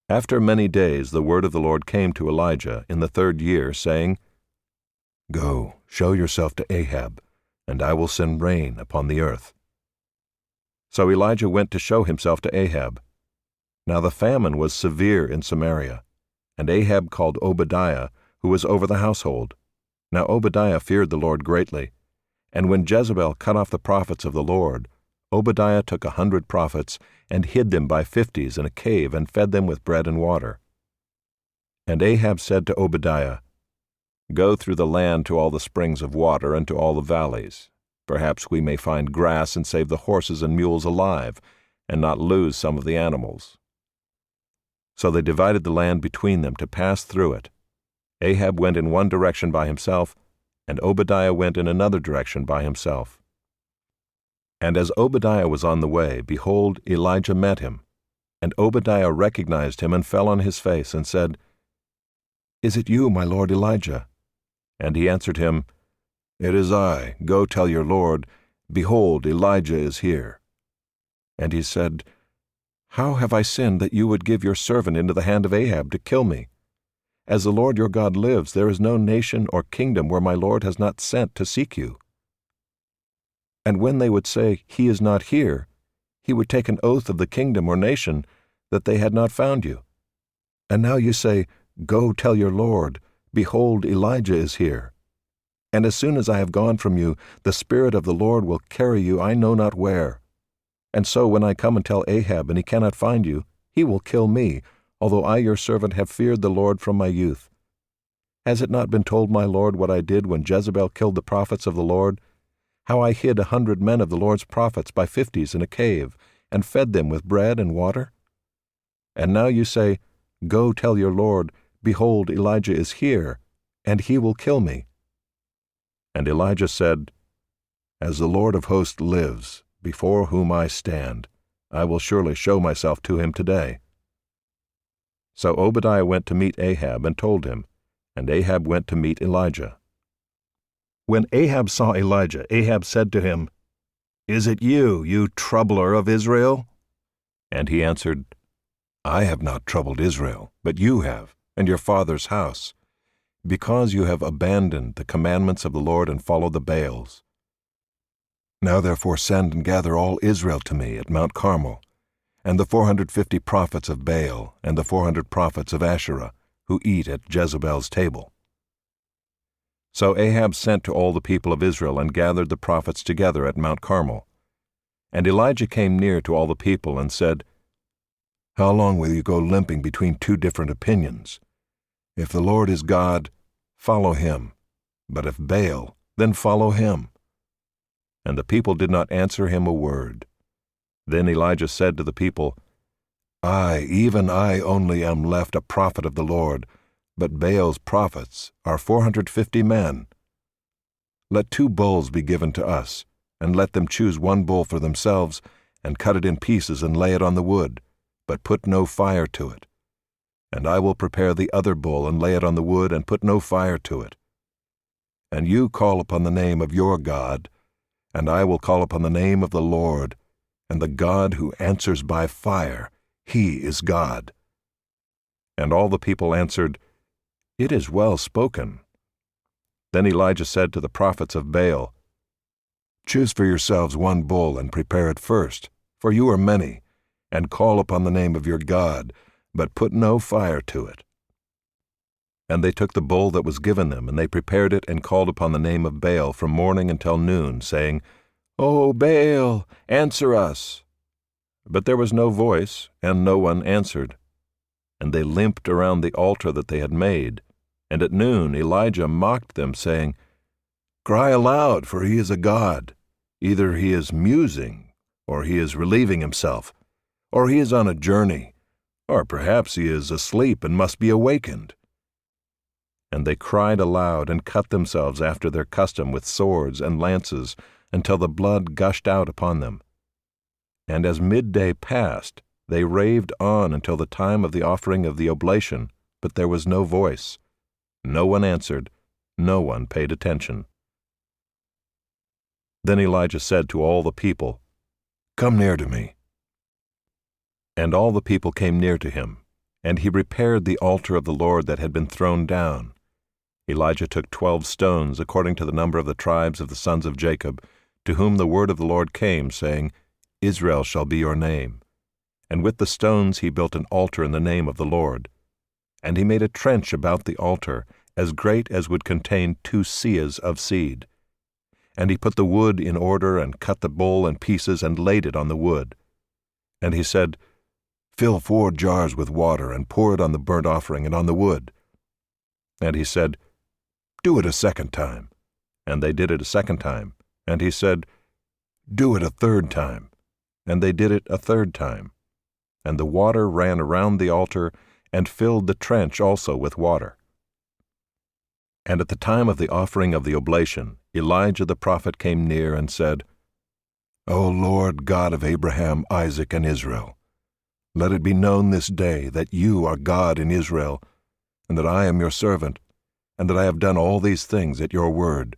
After many days the word of the Lord came to Elijah in the 3rd year, saying, "Go, show yourself to Ahab, and I will send rain upon the earth." So Elijah went to show himself to Ahab. Now the famine was severe in Samaria, and Ahab called Obadiah, who was over the household. Now Obadiah feared the Lord greatly, and when Jezebel cut off the prophets of the Lord, Obadiah took 100 prophets and hid them by 50s in a cave and fed them with bread and water. And Ahab said to Obadiah, "Go through the land to all the springs of water and to all the valleys. Perhaps we may find grass and save the horses and mules alive, and not lose some of the animals." So they divided the land between them to pass through it. Ahab went in one direction by himself, and Obadiah went in another direction by himself. And as Obadiah was on the way, behold, Elijah met him. And Obadiah recognized him and fell on his face and said, "Is it you, my lord Elijah?" And he answered him, "It is I. Go tell your lord, behold, Elijah is here." And he said, "How have I sinned that you would give your servant into the hand of Ahab to kill me? As the Lord your God lives, there is no nation or kingdom where my lord has not sent to seek you." And when they would say, "He is not here," he would take an oath of the kingdom or nation that they had not found you. And now you say, "Go tell your lord, behold, Elijah is here." And as soon as I have gone from you, the Spirit of the Lord will carry you I know not where. And so when I come and tell Ahab and he cannot find you, he will kill me, although I your servant have feared the Lord from my youth. Has it not been told my lord what I did when Jezebel killed the prophets of the Lord? How I hid 100 men of the Lord's prophets by 50s in a cave, and fed them with bread and water? And now you say, "Go tell your lord, behold, Elijah is here, and he will kill me." And Elijah said, "As the Lord of hosts lives, before whom I stand, I will surely show myself to him today." So Obadiah went to meet Ahab and told him, and Ahab went to meet Elijah. When Ahab saw Elijah, Ahab said to him, "Is it you, you troubler of Israel?" And he answered, "I have not troubled Israel, but you have, and your father's house, because you have abandoned the commandments of the Lord and followed the Baals. Now therefore send and gather all Israel to me at Mount Carmel, and the 450 prophets of Baal and the 400 prophets of Asherah, who eat at Jezebel's table." So Ahab sent to all the people of Israel and gathered the prophets together at Mount Carmel. And Elijah came near to all the people and said, "How long will you go limping between two different opinions? If the Lord is God, follow him, but if Baal, then follow him." And the people did not answer him a word. Then Elijah said to the people, "I, even I only am left a prophet of the Lord, but Baal's prophets are 450 men. Let 2 bulls be given to us, and let them choose 1 bull for themselves, and cut it in pieces and lay it on the wood, but put no fire to it. And I will prepare the other bull and lay it on the wood and put no fire to it. And you call upon the name of your God, and I will call upon the name of the Lord, and the God who answers by fire, he is God." And all the people answered, "It is well spoken." Then Elijah said to the prophets of Baal, "Choose for yourselves 1 bull and prepare it first, for you are many, and call upon the name of your God, but put no fire to it." And they took the bull that was given them, and they prepared it and called upon the name of Baal from morning until noon, saying, "O Baal, answer us." But there was no voice, and no one answered. And they limped around the altar that they had made. And at noon Elijah mocked them, saying, "Cry aloud, for he is a god. Either he is musing, or he is relieving himself, or he is on a journey, or perhaps he is asleep and must be awakened." And they cried aloud and cut themselves after their custom with swords and lances, until the blood gushed out upon them. And as midday passed, they raved on until the time of the offering of the oblation, but there was no voice. No one answered, no one paid attention. Then Elijah said to all the people, "Come near to me." And all the people came near to him, And he repaired the altar of the Lord that had been thrown down. Elijah took 12 stones, according to the number of the tribes of the sons of Jacob, to whom the word of the Lord came, saying, Israel shall be your name. And with the stones he built an altar in the name of the Lord. And he made a trench about the altar, as great as would contain 2 seahs of seed. And he put the wood in order, and cut the bowl in pieces, and laid it on the wood. And he said, Fill 4 jars with water, and pour it on the burnt offering and on the wood. And he said, Do it a second time. And they did it a second time. And he said, Do it a third time. And they did it a third time. And the water ran around the altar, and filled the trench also with water. And at the time of the offering of the oblation, Elijah the prophet came near and said, O Lord God of Abraham, Isaac, and Israel, let it be known this day that you are God in Israel, and that I am your servant, and that I have done all these things at your word.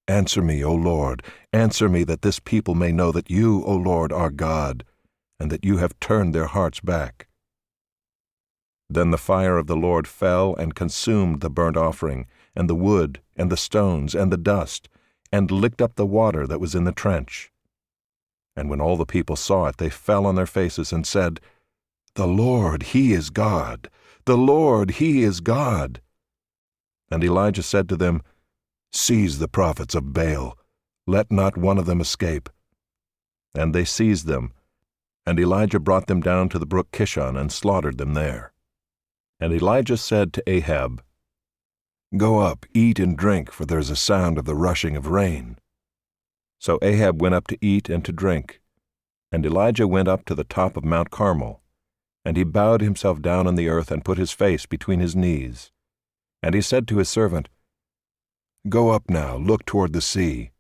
Answer me, O Lord, answer me, that this people may know that you, O Lord, are God, and that you have turned their hearts back. Then the fire of the Lord fell and consumed the burnt offering, and the wood, and the stones, and the dust, and licked up the water that was in the trench. And when all the people saw it, they fell on their faces and said, The Lord, He is God! The Lord, He is God! And Elijah said to them, Seize the prophets of Baal, let not one of them escape. And they seized them, and Elijah brought them down to the brook Kishon and slaughtered them there. And Elijah said to Ahab, Go up, eat and drink, for there is a sound of the rushing of rain. So Ahab went up to eat and to drink. And Elijah went up to the top of Mount Carmel, and he bowed himself down on the earth and put his face between his knees. And he said to his servant, Go up now, look toward the sea.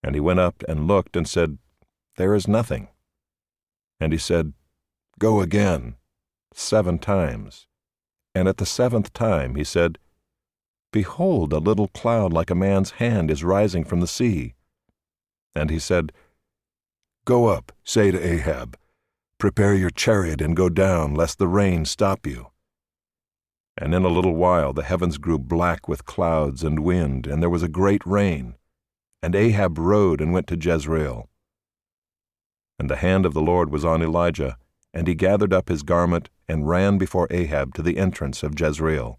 And he went up and looked and said, There is nothing. And he said, Go again, 7 times. And at the 7th time he said, Behold, a little cloud like a man's hand is rising from the sea. And he said, Go up, say to Ahab, Prepare your chariot and go down, lest the rain stop you. And in a little while the heavens grew black with clouds and wind, and there was a great rain. And Ahab rode and went to Jezreel. And the hand of the Lord was on Elijah, and he gathered up his garment and ran before Ahab to the entrance of Jezreel.